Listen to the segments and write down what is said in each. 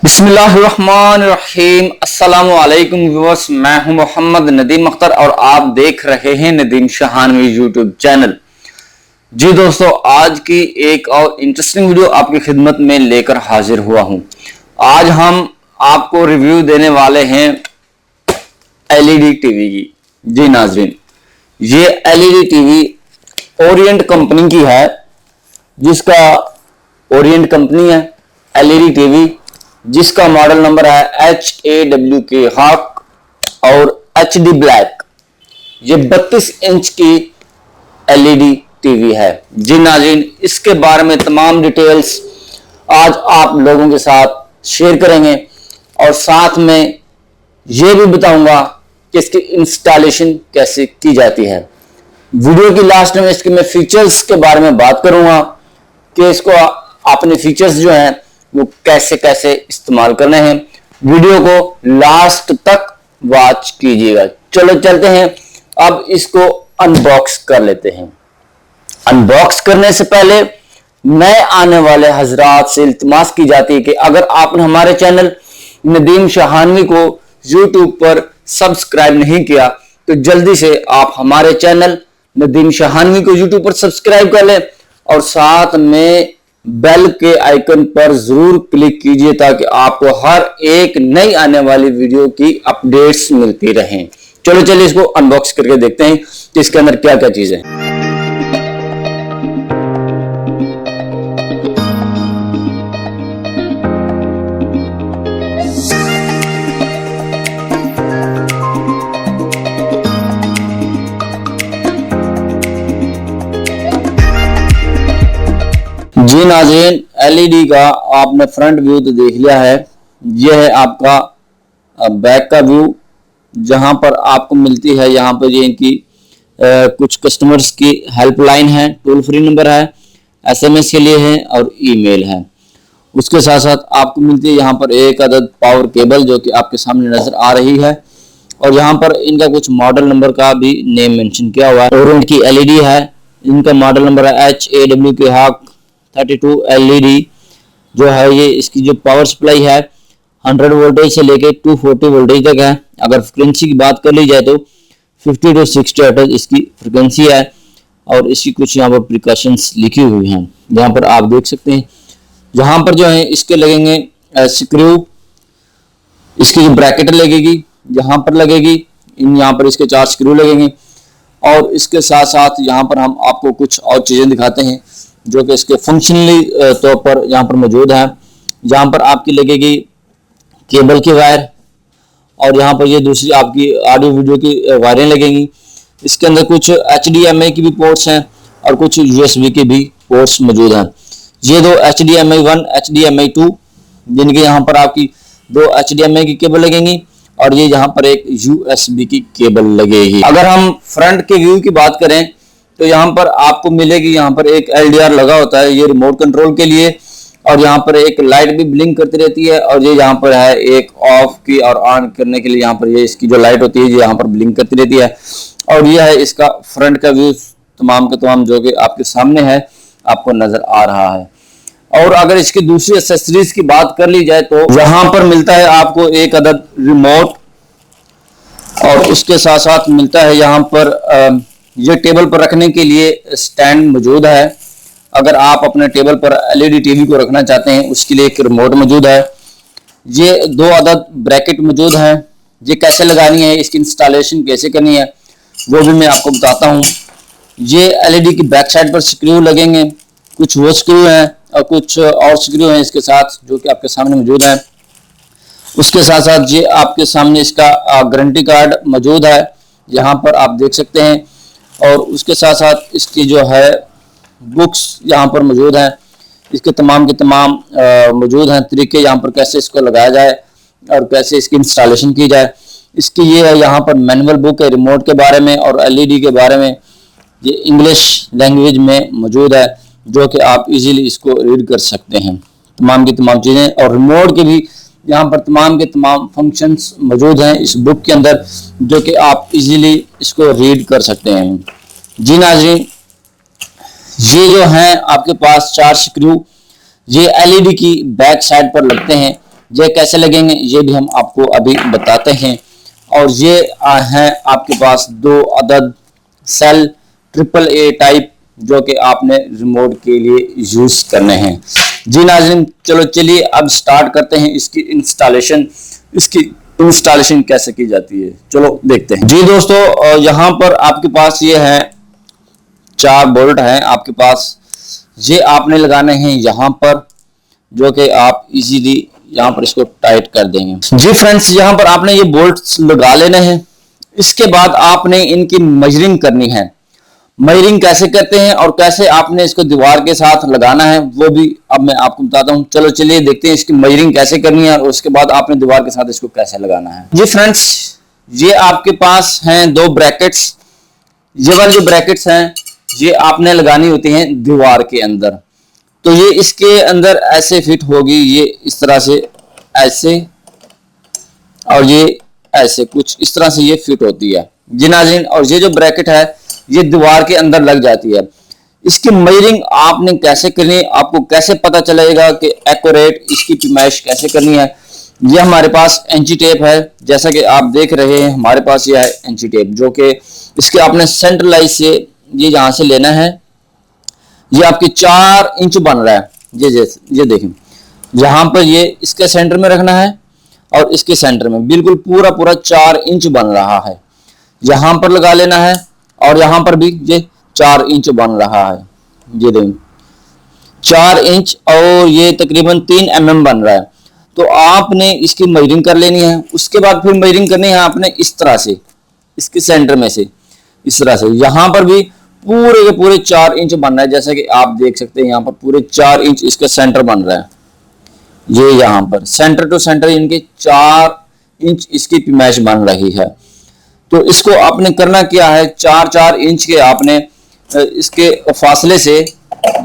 बिस्मिल्लाहिर्रहमानिर्रहीम। अस्सलामुअलैकुम व्यूअर्स, मैं हूं मोहम्मद नदीम अख्तर और आप देख रहे हैं नदीम शहानवी यूट्यूब चैनल। जी दोस्तों, आज की एक और इंटरेस्टिंग वीडियो आपकी खिदमत में लेकर हाजिर हुआ हूं। आज हम आपको रिव्यू देने वाले हैं एलईडी टीवी की। जी नाजरीन, ये एलईडी टीवी ओरिएंट कंपनी की है, जिसका ओरिएंट कंपनी है एलईडी टीवी, जिसका मॉडल नंबर है HAWK हॉक और HD ब्लैक। ये 32 इंच की एलईडी टीवी है। जी नाज़रीन, इसके बारे में तमाम डिटेल्स आज आप लोगों के साथ शेयर करेंगे और साथ में ये भी बताऊंगा कि इसकी इंस्टॉलेशन कैसे की जाती है। वीडियो की लास्ट में इसके मैं फीचर्स के बारे में बात करूंगा कि इसको अपने फीचर्स जो हैं वो कैसे कैसे इस्तेमाल करने हैं। वीडियो को लास्ट तक वॉच कीजिएगा। चलो चलते हैं, अब इसको अनबॉक्स कर लेते हैं। अनबॉक्स करने से पहले नए आने वाले हजरात से इल्तिमास की जाती है कि अगर आपने हमारे चैनल नदीम शहानवी को यूट्यूब पर सब्सक्राइब नहीं किया तो जल्दी से आप हमारे चैनल नदीम शहानवी को यूट्यूब पर सब्सक्राइब कर लें और साथ में बेल के आइकन पर जरूर क्लिक कीजिए ताकि आपको हर एक नई आने वाली वीडियो की अपडेट्स मिलती रहें। चलो चलिए इसको अनबॉक्स करके देखते हैं कि इसके अंदर क्या क्या चीजें हैं। जी नाज़रीन, एलईडी का आपने फ्रंट व्यू तो देख लिया है। यह है आपका बैक का व्यू, जहां पर आपको मिलती है यहाँ पर ये इनकी कुछ कस्टमर्स की हेल्पलाइन है, टोल फ्री नंबर है, SMS के लिए है और ईमेल है। उसके साथ साथ आपको मिलती है यहाँ पर एक अदद पावर केबल जो कि आपके सामने नजर आ रही है और यहाँ पर इनका कुछ मॉडल नंबर का भी नेम मेंशन किया हुआ है। ओरिएंट की एलईडी है, इनका मॉडल नंबर है HAWK हॉक 32 LED जो है। ये इसकी जो पावर सप्लाई है 100 वोल्टेज से लेके 240 वोल्टेज तक है। अगर फ्रिक्वेंसी की बात कर ली जाए तो 50 to 60 हर्ट्ज इसकी फ्रिक्वेंसी है और इसकी कुछ यहाँ पर प्रिकॉशंस लिखी हुई हैं, जहाँ पर आप देख सकते हैं। जहाँ पर जो है इसके लगेंगे स्क्रू, इसकी जो ब्रैकेट लगेगी यहाँ पर लगेगी, यहाँ पर इसके 4 स्क्रू लगेंगे और इसके साथ साथ यहाँ पर हम आपको कुछ और चीज़ें दिखाते हैं जो कि इसके फंक्शनली तौर पर यहाँ पर मौजूद है। जहाँ पर आपकी लगेगी केबल की वायर और यहाँ पर ये दूसरी आपकी ऑडियो वीडियो की वायरें लगेंगी। इसके अंदर कुछ HDMI की भी पोर्ट्स हैं और कुछ USB के भी पोर्ट्स मौजूद हैं। ये दो HDMI 1 HDMI 2 जिनके यहाँ पर आपकी 2 HDMI की केबल लगेंगी और ये यहाँ पर एक USB की केबल लगेगी। अगर हम फ्रंट के व्यू की बात करें तो यहाँ पर आपको मिलेगी, यहाँ पर एक LDR लगा होता है, ये रिमोट कंट्रोल के लिए, और यहाँ पर एक लाइट भी ब्लिंक करती रहती है और ये यहाँ पर है एक ऑफ की और ऑन करने के लिए यहाँ पर ये इसकी जो लाइट होती है ये यहाँ पर ब्लिंक करती रहती है। और ये है इसका फ्रंट का व्यू, तमाम के तमाम जो कि आपके सामने है आपको नजर आ रहा है। और अगर इसकी दूसरी एक्सेसरीज की बात कर ली जाए तो यहाँ पर मिलता है आपको एक अदद रिमोट और उसके साथ साथ मिलता है यहाँ पर ये टेबल पर रखने के लिए स्टैंड मौजूद है। अगर आप अपने टेबल पर एलईडी टीवी को रखना चाहते हैं उसके लिए एक रिमोट मौजूद है। ये 2 अदद ब्रैकेट मौजूद हैं। ये कैसे लगानी है, इसकी इंस्टॉलेशन कैसे करनी है वो भी मैं आपको बताता हूँ। ये एलईडी की बैक साइड पर स्क्रू लगेंगे, कुछ वो स्क्रू हैं और कुछ और स्क्रू हैं इसके साथ जो कि आपके सामने मौजूद है। उसके साथ साथ ये आपके सामने इसका गारंटी कार्ड मौजूद है, यहाँ पर आप देख सकते हैं। और उसके साथ साथ इसकी जो है बुक्स यहाँ पर मौजूद हैं, इसके तमाम के तमाम मौजूद हैं तरीके यहाँ पर कैसे इसको लगाया जाए और कैसे इसकी इंस्टॉलेशन की जाए। इसकी ये है यहाँ पर मैनुअल बुक है रिमोट के बारे में और एलईडी के बारे में, ये इंग्लिश लैंग्वेज में मौजूद है जो कि आप इजीली इसको रीड कर सकते हैं, तमाम की तमाम चीज़ें। और रिमोट के भी यहाँ पर तमाम के तमाम फंक्शंस मौजूद हैं इस बुक के अंदर जो कि आप इजीली इसको रीड कर सकते हैं। जी नाज़रीन, ये जो हैं आपके पास 4 स्क्रू ये एलईडी की बैक साइड पर लगते हैं ये कैसे लगेंगे ये भी हम आपको अभी बताते हैं। और ये हैं आपके पास 2 अदद सेल AAA टाइप, जो कि आपने रिमोट के लिए यूज करने हैं। जी नाज़रीन, चलिए अब स्टार्ट करते हैं इसकी इंस्टॉलेशन कैसे की जाती है, चलो देखते हैं। जी दोस्तों, यहाँ पर आपके पास ये है 4 बोल्ट हैं आपके पास, ये आपने लगाने हैं यहाँ पर, जो कि आप इजीली यहाँ पर इसको टाइट कर देंगे। जी फ्रेंड्स, यहाँ पर आपने ये बोल्ट्स लगा लेने हैं। इसके बाद आपने इनकी मेजरिंग करनी है। मेजरिंग कैसे करते हैं और कैसे आपने इसको दीवार के साथ लगाना है वो भी अब मैं आपको बताता हूँ। चलिए देखते हैं इसकी मेजरिंग कैसे करनी है और उसके बाद आपने दीवार के साथ इसको कैसे लगाना है। जी फ्रेंड्स, ये आपके पास हैं 2 ब्रैकेट्स। ये वाली जो ब्रैकेट्स हैं ये आपने लगानी होती हैं दीवार के अंदर। तो ये इसके अंदर ऐसे फिट होगी, ये इस तरह से ऐसे, और ये ऐसे कुछ इस तरह से ये फिट होती है जी नाज़रीन। और ये जो ब्रैकेट है ये दीवार के अंदर लग जाती है। इसकी मेजरिंग आपने कैसे करनी है, आपको कैसे पता चलेगा कि एक्यूरेट इसकी पैमाइश कैसे करनी है। ये हमारे पास इंची टेप है, जैसा कि आप देख रहे हैं हमारे पास ये है इंची टेप, जो कि इसके आपने सेंटर लाइन से ये यहां से लेना है। ये आपके 4 इंच बन रहा है, ये देखें, यहां पर ये इसके सेंटर में रखना है और इसके सेंटर में बिल्कुल पूरा 4 इंच बन रहा है, यहां पर लगा लेना है। और यहां पर भी ये 4 इंच बन रहा है, ये देखें 4 इंच, और ये तकरीबन 3 mm बन रहा है। तो आपने इसकी मेजरिंग कर लेनी है। उसके बाद फिर मेजरिंग करनी है आपने इस तरह से, इसके सेंटर में से इस तरह से, यहां पर भी पूरे के पूरे 4 इंच बन रहा है। जैसा कि आप देख सकते हैं यहाँ पर पूरे 4 इंच इसका सेंटर बन रहा है। ये यहाँ पर सेंटर टू सेंटर इनके 4 इंच इसकी पैमाइश बन रही है। तो इसको आपने करना क्या है, 4 इंच के आपने इसके फासले से,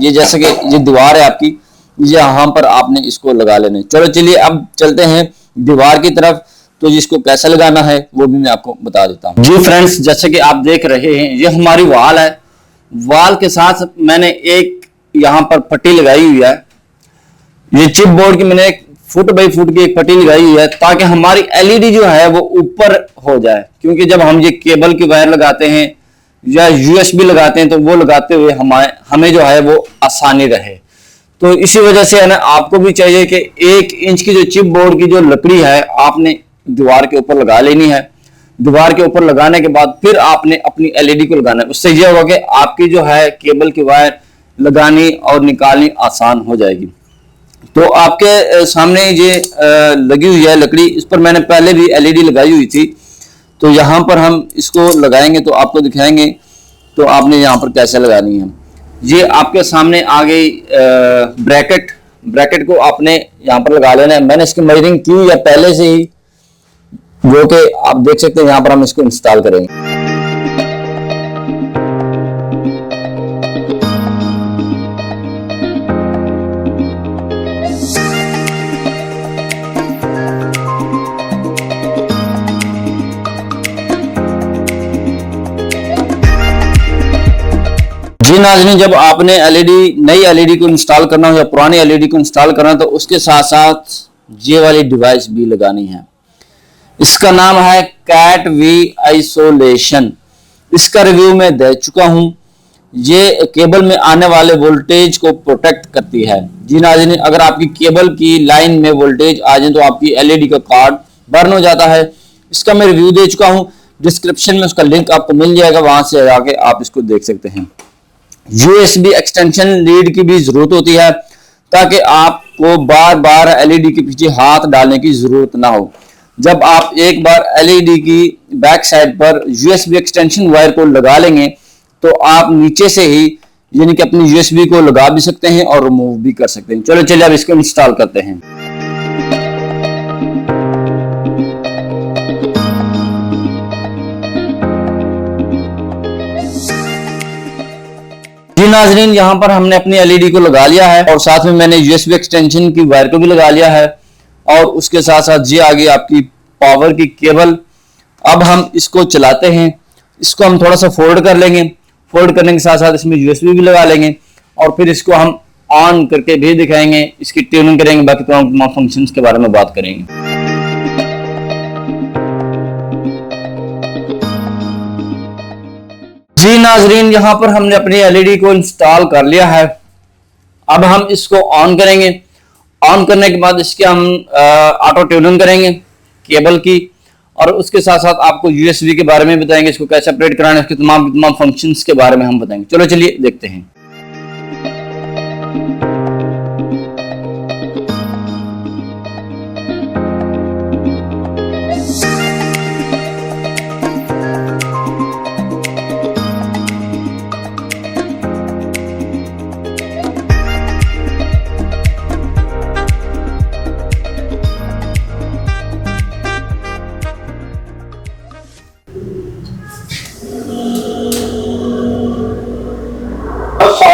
ये जैसे कि ये दीवार है आपकी, यहाँ पर आपने इसको लगा लेना है। चलिए अब चलते हैं दीवार की तरफ। तो जिसको कैसे लगाना है वो भी मैं आपको बता देता हूँ। जी फ्रेंड्स, जैसे कि आप देख रहे हैं ये हमारी वॉल है। वॉल के साथ मैंने एक यहाँ पर पट्टी लगाई हुई है। ये चिप बोर्ड की मैंने 1 फुट बाई फुट की एक पट्टी लगाई हुई है, ताकि हमारी एलईडी जो है वो ऊपर हो जाए। क्योंकि जब हम ये केबल की वायर लगाते हैं या यूएसबी लगाते हैं तो वो लगाते हुए हमें जो है वो आसानी रहे। तो इसी वजह से है ना, आपको भी चाहिए कि 1 इंच की जो चिप बोर्ड की जो लकड़ी है आपने दीवार के ऊपर लगा लेनी है। दीवार के ऊपर लगाने के बाद फिर आपने अपनी एलईडी को लगाना है। उससे यह होगा कि आपकी जो है केबल की वायर लगानी और निकालनी आसान हो जाएगी। तो आपके सामने ये लगी हुई है लकड़ी, इस पर मैंने पहले भी एलईडी लगाई हुई थी। तो यहाँ पर हम इसको लगाएंगे तो आपको दिखाएंगे तो आपने यहाँ पर कैसे लगानी है। ये आपके सामने आ गई ब्रैकेट को आपने यहाँ पर लगा लेना है। मैंने इसकी मेजरिंग की है पहले से ही, जो कि आप देख सकते हैं। यहाँ पर हम इसको इंस्टॉल करेंगे। जी नाज़रीन, जब आपने नई एलईडी को इंस्टॉल करना हो या पुरानी एलईडी को इंस्टॉल करना हो तो उसके साथ साथ ये वाली डिवाइस भी लगानी है। इसका नाम है कैट वी आइसोलेशन। इसका रिव्यू मैं दे चुका हूं। ये केबल में आने वाले वोल्टेज को प्रोटेक्ट करती है। जी नाज़रीन, अगर आपकी केबल की लाइन में वोल्टेज आ जाए तो आपकी एलईडी का कार्ड बर्न हो जाता है। इसका मैं रिव्यू दे चुका हूं, डिस्क्रिप्शन में उसका लिंक आपको मिल जाएगा, वहां से जाके आप इसको देख सकते हैं। यूएसबी एक्सटेंशन लीड की भी जरूरत होती है, ताकि आपको बार बार एलईडी के पीछे हाथ डालने की जरूरत ना हो। जब आप एक बार एलईडी की बैक साइड पर यूएसबी एक्सटेंशन वायर को लगा लेंगे तो आप नीचे से ही यानी कि अपनी यूएसबी को लगा भी सकते हैं और रिमूव भी कर सकते हैं। चलिए अब इसको इंस्टॉल करते हैं। जी नाज़रीन, यहाँ पर हमने अपनी एलईडी को लगा लिया है और साथ में मैंने यूएसबी एक्सटेंशन की वायर को भी लगा लिया है और उसके साथ साथ ये आ गई आपकी पावर की केबल। अब हम इसको चलाते हैं। इसको हम थोड़ा सा फोल्ड कर लेंगे। फोल्ड करने के साथ साथ इसमें यूएसबी भी लगा लेंगे और फिर इसको हम ऑन करके भी दिखाएंगे, इसकी ट्यूनिंग करेंगे, बाकी तमाम फंक्शंस के बारे में बात करेंगे। जी नाजरीन, यहां पर हमने अपनी एलईडी को इंस्टॉल कर लिया है। अब हम इसको ऑन करेंगे। ऑन करने के बाद इसके हम ऑटो ट्यूनिंग करेंगे केबल की, और उसके साथ साथ आपको यूएसबी के बारे में बताएंगे, इसको कैसे ऑपरेट कराना है, इसके तमाम फंक्शंस के बारे में हम बताएंगे। चलो चलिए देखते हैं।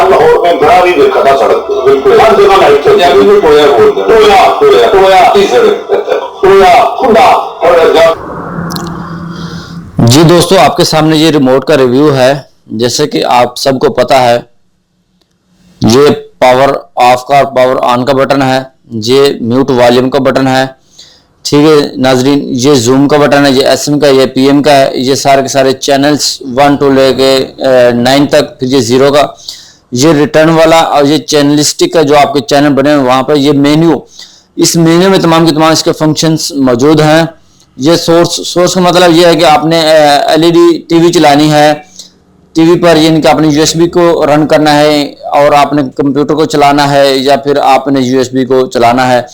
लाहौर में बड़ा भी देखा था सड़क बिल्कुल हर जगह लाइट चलती है, बिल्कुल टोया बोलते हैं, टोया खुदा। जी दोस्तों, आपके सामने ये रिमोट का रिव्यू है। जैसे कि आप सबको पता है, ये पावर ऑफ का और पावर ऑन का बटन है, ये म्यूट वॉल्यूम का बटन है। ठीक है नाजरीन, ये जूम का बटन है, ये एसएम का, ये पीएम का है। ये सारे के सारे चैनल्स 1 to लेके 9 तक, फिर ये 0 का, ये रिटर्न वाला, और ये चैनलिस्टिक का जो आपके चैनल बने हैं वहां पर ये मेन्यू, इस मेन्यू में तमाम के तमाम इसके फंक्शंस मौजूद हैं। ये सोर्स का मतलब ये है कि आपने एलईडी टीवी चलानी है, टीवी पर यानी कि आपने यूएसबी को रन करना है, और आपने कंप्यूटर को चलाना है, या फिर आपने यूएसबी को चलाना है।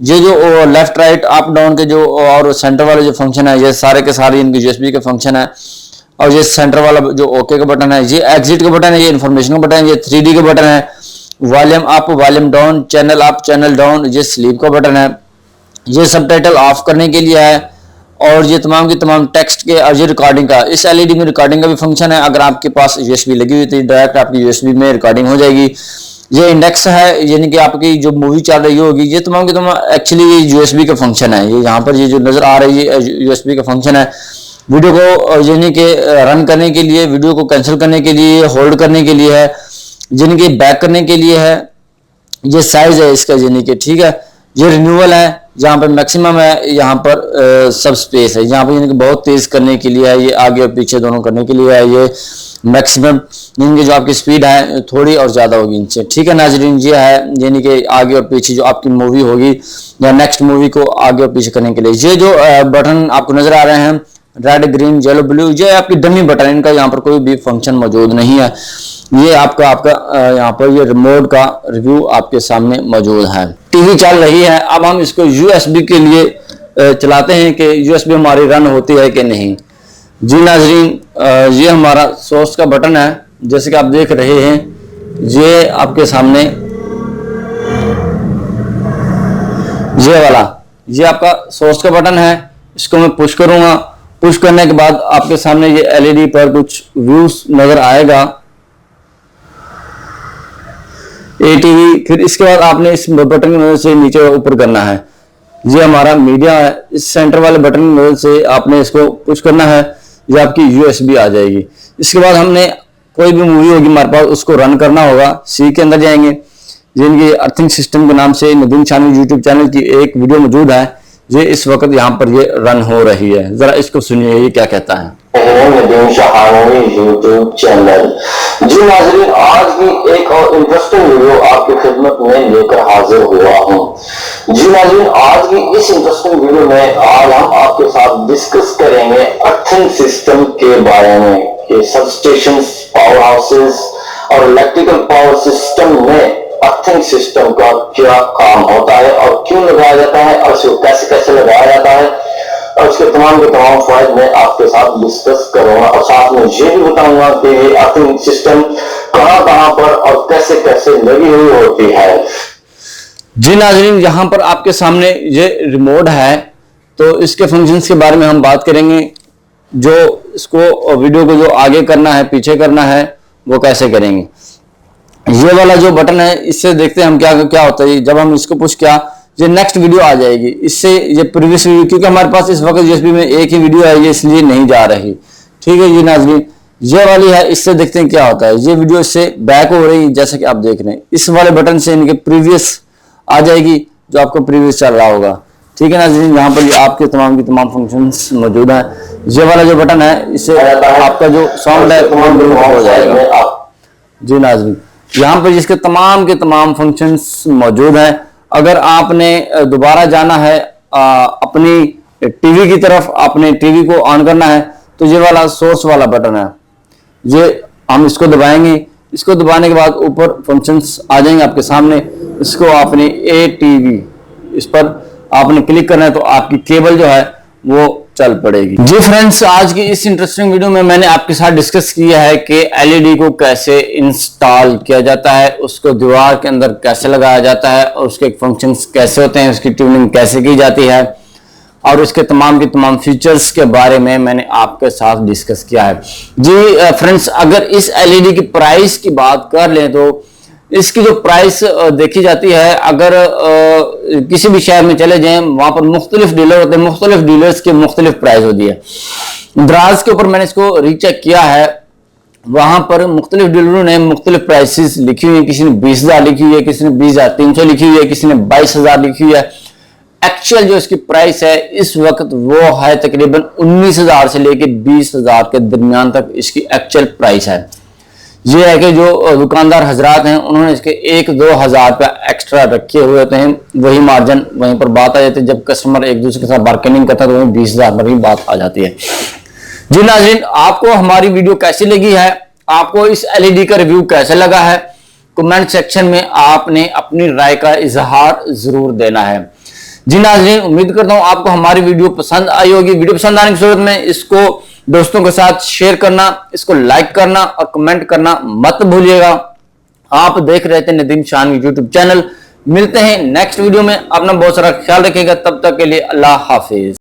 ये जो लेफ्ट राइट अप डाउन के जो और सेंटर वाले जो फंक्शन है, ये सारे के सारे इनके यूएसबी के फंक्शन है। और ये सेंटर वाला जो ओके का बटन है, ये एग्जिट का बटन है, ये इन्फॉर्मेशन का बटन है, ये 3D का बटन है, volume up volume down, channel up channel down, ये स्लीप का बटन है, ये सबटाइटल ऑफ करने के लिए है, और ये तमाम की तमाम टेक्स्ट के, और ये रिकॉर्डिंग का, इस एलईडी में रिकॉर्डिंग का भी फंक्शन है। अगर आपके पास यूएसबी लगी हुई तो डायरेक्ट आपकी यूएसबी में रिकॉर्डिंग हो जाएगी। ये इंडेक्स है, यानी कि आपकी जो मूवी चल रही होगी, ये तमाम के तमाम एक्चुअली ये यूएसबी का फंक्शन है। ये यहाँ पर ये जो नजर आ रही है यूएसबी का फंक्शन है। वीडियो को यानी कि रन करने के लिए, वीडियो को कैंसिल करने के लिए, होल्ड करने के लिए है, यानी कि बैक करने के लिए है। ये साइज है इसका, यानी कि ठीक है। ये रिन्यूअल है, जहाँ पर मैक्सिमम है, यहाँ पर सब स्पेस है, यहाँ पर यानी कि बहुत तेज करने के लिए है, ये आगे और पीछे दोनों करने के लिए है। ये मैक्सिमम यानी कि जो आपकी स्पीड है थोड़ी और ज़्यादा होगी इनसे। ठीक है नाजरीन, ये है यानी कि आगे और पीछे जो आपकी मूवी होगी या नेक्स्ट मूवी को आगे और पीछे करने के लिए। ये जो बटन आपको नजर आ रहे हैं, रेड ग्रीन येलो ब्लू, ये आपकी डमी बटन, इनका यहाँ पर कोई भी फंक्शन मौजूद नहीं है। ये आपका यहाँ पर ये रिमोट का रिव्यू आपके सामने मौजूद है। टीवी चल रही है, अब हम इसको यूएसबी के लिए चलाते हैं कि यूएसबी हमारी रन होती है कि नहीं। जी नाजरीन, ये हमारा सोर्स का बटन है, जैसे कि आप देख रहे हैं, ये आपके सामने ये वाला, ये आपका सोर्स का बटन है। इसको मैं पुश करूंगा, पुश करने के बाद आपके सामने ये एलईडी पर कुछ व्यूज नजर आएगा, एटीवी। फिर इसके बाद आपने इस बटन से नीचे ऊपर करना है, ये हमारा मीडिया है। इस सेंटर वाले बटन से आपने इसको पुश करना है, ये आपकी यूएसबी आ जाएगी। इसके बाद हमने कोई भी मूवी होगी हमारे पास, उसको रन करना होगा। सी के अंदर जाएंगे, जिनकी अर्थिंग सिस्टम के नाम से नदीम शानवी यूट्यूब चैनल की एक वीडियो मौजूद है, ये इस वक्त यहाँ पर ये रन हो रही है। जरा इसको सुनिए, ये क्या कहता है। Nadeem Shanvi YouTube channel. जी नाज़रीन, आज भी एक और इंटरेस्टिंग वीडियो आपकी खिदमत में लेकर हाजिर हुआ हूँ। जी नाज़रीन, आज की इस इंटरेस्टिंग वीडियो में आज हम आपके साथ डिस्कस करेंगे अर्थिंग सिस्टम के बारे में, कि सबस्टेशन, पावर हाउसेस और इलेक्ट्रिकल पावर सिस्टम में अर्थिंग सिस्टम का क्या काम होता है और क्यों लगाया जाता है और इसको कैसे कैसे लगाया जाता है, और उसके तमाम के तमाम फायद मैं आपके साथ डिस्कस करूंगा। और साथ में ये भी बताऊंगा कि ये अर्थिंग सिस्टम कहां पर और कैसे कैसे लगी हुई होती है। जी नाजरीन, यहाँ पर आपके सामने ये रिमोट है, तो इसके फंक्शंस के बारे में हम बात करेंगे। जो इसको वीडियो को जो आगे करना है, पीछे करना है, वो कैसे करेंगे। ये वाला जो बटन है, इससे देखते हैं हम क्या होता है। जब हम इसको पुश किया, ये नेक्स्ट वीडियो आ जाएगी। इससे ये प्रीवियस वीडियो, क्योंकि हमारे पास इस वक्त यूएसबी में एक ही वीडियो है, ये इसलिए नहीं जा रही। ठीक है जी नाज़रीन, ये वाली है, इससे देखते हैं क्या होता है। ये वीडियो इससे बैक हो रही है, जैसे कि आप देख रहे हैं। इस वाले बटन से इनके प्रीवियस आ जाएगी, जो आपको प्रीवियस चल रहा होगा। ठीक है नाज़रीन, यहाँ पर आपके तमाम की तमाम फंक्शंस मौजूद हैं। ये वाला जो बटन है, इससे आपका जो साउंड है वो म्यूट हो जाएगा। जी नाज़रीन, यहाँ पर जिसके तमाम के तमाम फंक्शंस मौजूद हैं। अगर आपने दोबारा जाना है अपनी टीवी की तरफ, अपने टीवी को ऑन करना है, तो ये वाला सोर्स वाला बटन है, ये हम इसको दबाएंगे। इसको दबाने के बाद ऊपर फंक्शंस आ जाएंगे आपके सामने। इसको आपने ATV इस पर आपने क्लिक करना है, तो आपकी केबल जो है वो चल पड़ेगी। जी फ्रेंड्स, आज की इस इंटरेस्टिंग वीडियो में मैंने आपके साथ डिस्कस किया है कि LED को कैसे इंस्टॉल किया जाता है, उसको दीवार के अंदर कैसे लगाया जाता है, और उसके फंक्शंस कैसे होते हैं, उसकी ट्यूनिंग कैसे की जाती है, और उसके तमाम के तमाम फीचर्स के बारे में मैंने आपके साथ डिस्कस किया है। जी फ्रेंड्स, अगर इस LED की प्राइस की बात कर लें तो इसकी जो प्राइस देखी जाती है, अगर किसी भी शहर में चले जाएं, वहां पर मुख्तलिफ डीलर होते हैं, मुख्तलिफ डीलर्स की मुख्तलिफ प्राइस होती है। द्राज के ऊपर मैंने इसको रीचेक किया है, वहां पर मुख्तलिफ डीलरों ने मुख्तलिफ प्राइसेस लिखी हुई है। किसी ने 20,000 लिखी हुई है, किसी ने 20,300 लिखी हुई है, किसी ने 22,000 लिखी हुई है। एक्चुअल जो इसकी प्राइस है इस वक्त वो है तकरीबन 19,000 से लेकर 20,000 के दरमियान तक इसकी एक्चुअल प्राइस है। ये है कि जो दुकानदार हजरात हैं उन्होंने इसके 1-2 हज़ार रुपया एक्स्ट्रा रखे हुए होते हैं, वही मार्जिन वहीं पर बात आ जाती है। जब कस्टमर एक दूसरे के साथ बार्गेनिंग करता है तो वहीं 20,000 पर ही बात आ जाती है। जी नाज़रीन, आपको हमारी वीडियो कैसी लगी है, आपको इस LED का रिव्यू कैसे लगा है, कमेंट सेक्शन में आपने अपनी राय का इजहार जरूर देना है। जी नाज़रीन, उम्मीद करता हूं आपको हमारी वीडियो पसंद आई होगी। वीडियो पसंद आने की सूरत में इसको दोस्तों के साथ शेयर करना, इसको लाइक करना और कमेंट करना मत भूलिएगा। आप देख रहे थे नदीम शान यूट्यूब चैनल। मिलते हैं नेक्स्ट वीडियो में। अपना बहुत सारा ख्याल रखिएगा। तब तक के लिए अल्लाह हाफिज।